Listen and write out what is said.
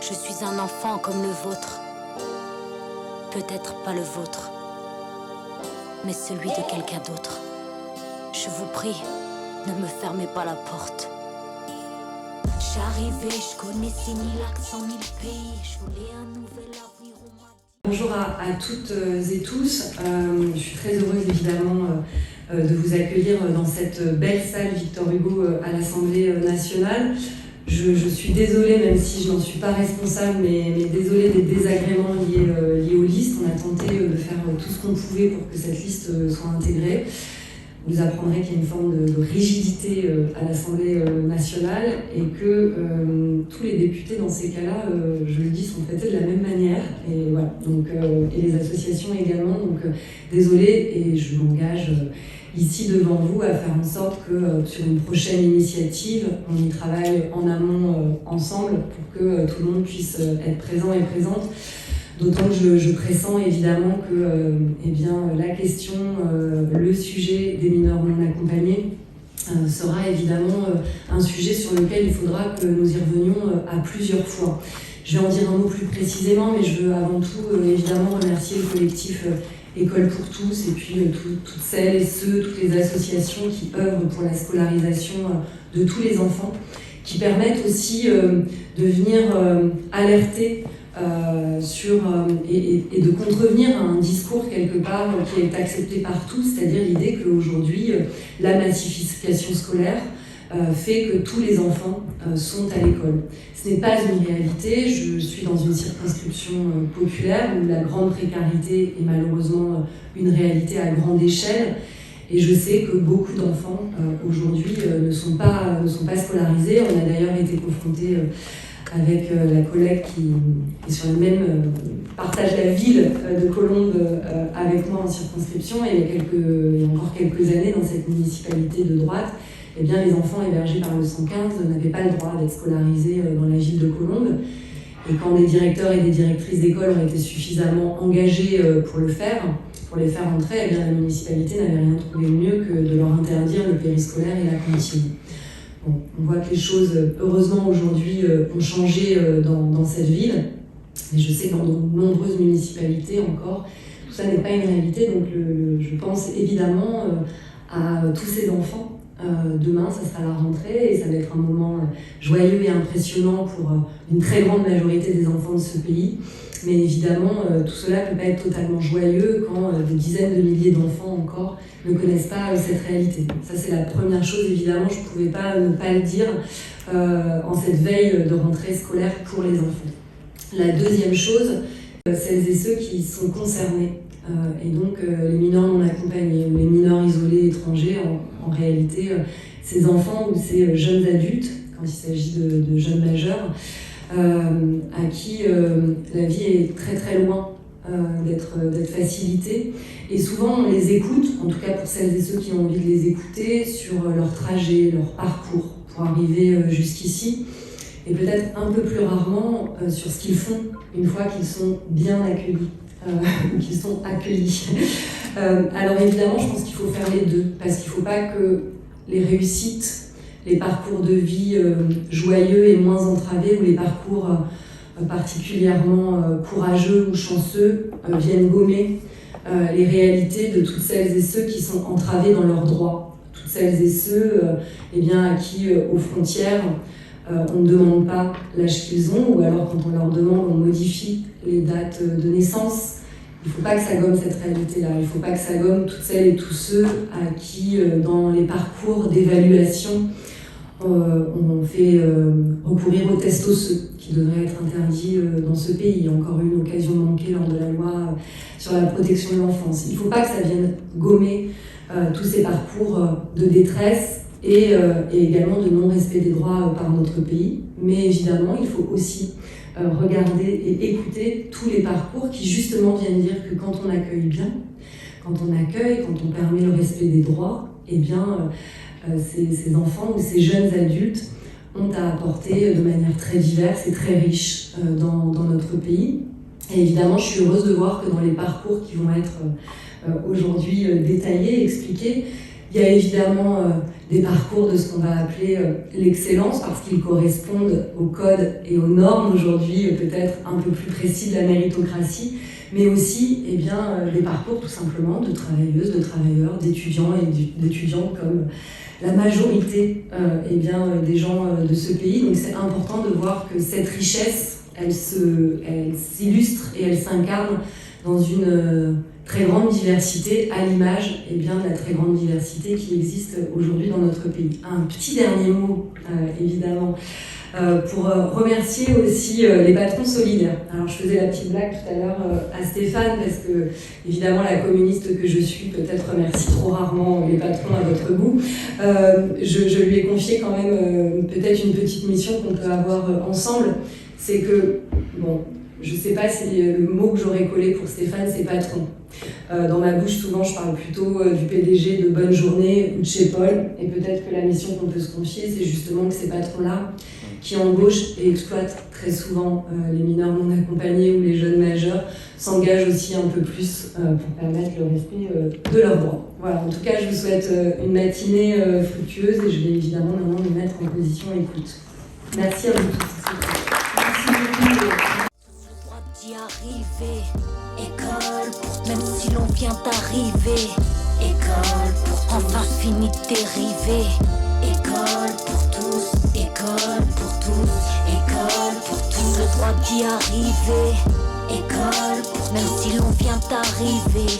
Je suis un enfant comme le vôtre. Peut-être pas le vôtre, mais celui de quelqu'un d'autre. Je vous prie, ne me fermez pas la porte. J'arrivais, je connaissais ni l'accent ni le pays. Je voulais un nouvel avenir au matin. Bonjour à toutes et tous. Je suis très heureuse évidemment de vous accueillir dans cette belle salle Victor Hugo à l'Assemblée nationale. Je suis désolée, même si je n'en suis pas responsable, mais désolée des désagréments liés aux listes. On a tenté de faire tout ce qu'on pouvait pour que cette liste soit intégrée. Vous apprendrez qu'il y a une forme de rigidité à l'Assemblée nationale et que tous les députés dans ces cas-là, je le dis, sont traités de la même manière. Et voilà. Donc, et les associations également. Donc désolée, et je m'engage ici devant vous à faire en sorte que sur une prochaine initiative, on y travaille en amont ensemble pour que tout le monde puisse être présent et présente. D'autant que je pressens évidemment que la question, le sujet des mineurs non accompagnés sera évidemment un sujet sur lequel il faudra que nous y revenions à plusieurs fois. Je vais en dire un mot plus précisément, mais je veux avant tout évidemment remercier le collectif École pour tous et puis toutes celles et ceux, toutes les associations qui œuvrent pour la scolarisation de tous les enfants, qui permettent aussi de venir alerter et de contrevenir à un discours quelque part qui est accepté par tous, c'est-à-dire l'idée qu'aujourd'hui la massification scolaire fait que tous les enfants sont à l'école. Ce n'est pas une réalité. Je suis dans une circonscription populaire où la grande précarité est malheureusement une réalité à grande échelle. Et je sais que beaucoup d'enfants aujourd'hui ne sont pas scolarisés. On a d'ailleurs été confrontés avec la collègue qui est sur le même partage la ville de Colombes avec moi en circonscription. Et il y a encore quelques années, dans cette municipalité de droite, eh bien, les enfants hébergés par le 115 n'avaient pas le droit d'être scolarisés dans la ville de Colombes. Et quand des directeurs et des directrices d'école ont été suffisamment engagés pour les faire entrer, eh bien, la municipalité n'avait rien trouvé mieux que de leur interdire le périscolaire et la cantine. Bon, on voit que les choses, heureusement, aujourd'hui, ont changé dans cette ville. Et je sais que dans de nombreuses municipalités encore, tout ça n'est pas une réalité. Donc je pense évidemment à tous ces enfants. Demain, ça sera la rentrée et ça va être un moment joyeux et impressionnant pour une très grande majorité des enfants de ce pays. Mais évidemment, tout cela ne peut pas être totalement joyeux quand des dizaines de milliers d'enfants encore ne connaissent pas cette réalité. Ça, c'est la première chose. Évidemment, je ne pouvais pas ne pas le dire en cette veille de rentrée scolaire pour les enfants. La deuxième chose, celles et ceux qui sont concernés. Et donc les mineurs non accompagnés ou les mineurs isolés étrangers, en réalité, ces enfants ou ces jeunes adultes, quand il s'agit de jeunes majeurs, à qui la vie est très très loin d'être facilitée. Et souvent on les écoute, en tout cas pour celles et ceux qui ont envie de les écouter, sur leur trajet, leur parcours pour arriver jusqu'ici. Et peut-être un peu plus rarement sur ce qu'ils font une fois qu'ils sont bien accueillis. Qui sont accueillis. Alors évidemment, je pense qu'il faut faire les deux, parce qu'il ne faut pas que les réussites, les parcours de vie joyeux et moins entravés, ou les parcours particulièrement courageux ou chanceux viennent gommer les réalités de toutes celles et ceux qui sont entravés dans leurs droits. Toutes celles et ceux à qui, aux frontières, on ne demande pas l'âge qu'ils ont, ou alors quand on leur demande, on modifie les dates de naissance. Il ne faut pas que ça gomme cette réalité-là. Il ne faut pas que ça gomme toutes celles et tous ceux à qui, dans les parcours d'évaluation, on fait recourir aux tests osseux, qui devraient être interdits dans ce pays. Encore une occasion manquée lors de la loi sur la protection de l'enfance. Il ne faut pas que ça vienne gommer tous ces parcours de détresse et également de non-respect des droits par notre pays. Mais évidemment, il faut aussi regarder et écouter tous les parcours qui justement viennent dire que quand on accueille bien, quand on accueille, quand on permet le respect des droits, eh bien, ces enfants ou ces jeunes adultes ont à apporter de manière très diverse et très riche dans notre pays. Et évidemment, je suis heureuse de voir que dans les parcours qui vont être aujourd'hui détaillés, expliqués, il y a évidemment des parcours de ce qu'on va appeler l'excellence, parce qu'ils correspondent aux codes et aux normes aujourd'hui peut-être un peu plus précis de la méritocratie, mais aussi des parcours tout simplement de travailleuses, de travailleurs, d'étudiants et d'étudiantes comme la majorité des gens de ce pays. Donc c'est important de voir que cette richesse, elle s'illustre et elle s'incarne dans une très grande diversité, à l'image de la très grande diversité qui existe aujourd'hui dans notre pays. Un petit dernier mot, évidemment, pour remercier aussi les patrons solidaires. Alors je faisais la petite blague tout à l'heure à Stéphane, parce que évidemment la communiste que je suis peut-être remercie trop rarement les patrons à votre goût. Je lui ai confié quand même peut-être une petite mission qu'on peut avoir ensemble, c'est que, je ne sais pas si le mot que j'aurais collé pour Stéphane, c'est patron. Dans ma bouche, souvent, je parle plutôt du PDG de Bonne Journée ou de chez Paul. Et peut-être que la mission qu'on peut se confier, c'est justement que ces patrons-là, qui embauchent et exploitent très souvent les mineurs non accompagnés ou les jeunes majeurs, s'engagent aussi un peu plus pour permettre le respect de leurs droits. Voilà, en tout cas, je vous souhaite une matinée fructueuse et je vais évidemment maintenant me mettre en position écoute. Merci à vous tous. D'y arriver, école pour même si l'on vient d'arriver, école pour enfin fini de dériver, école pour tous, école pour tous, école pour tous, le droit d'y arriver, école pour même si l'on vient d'arriver.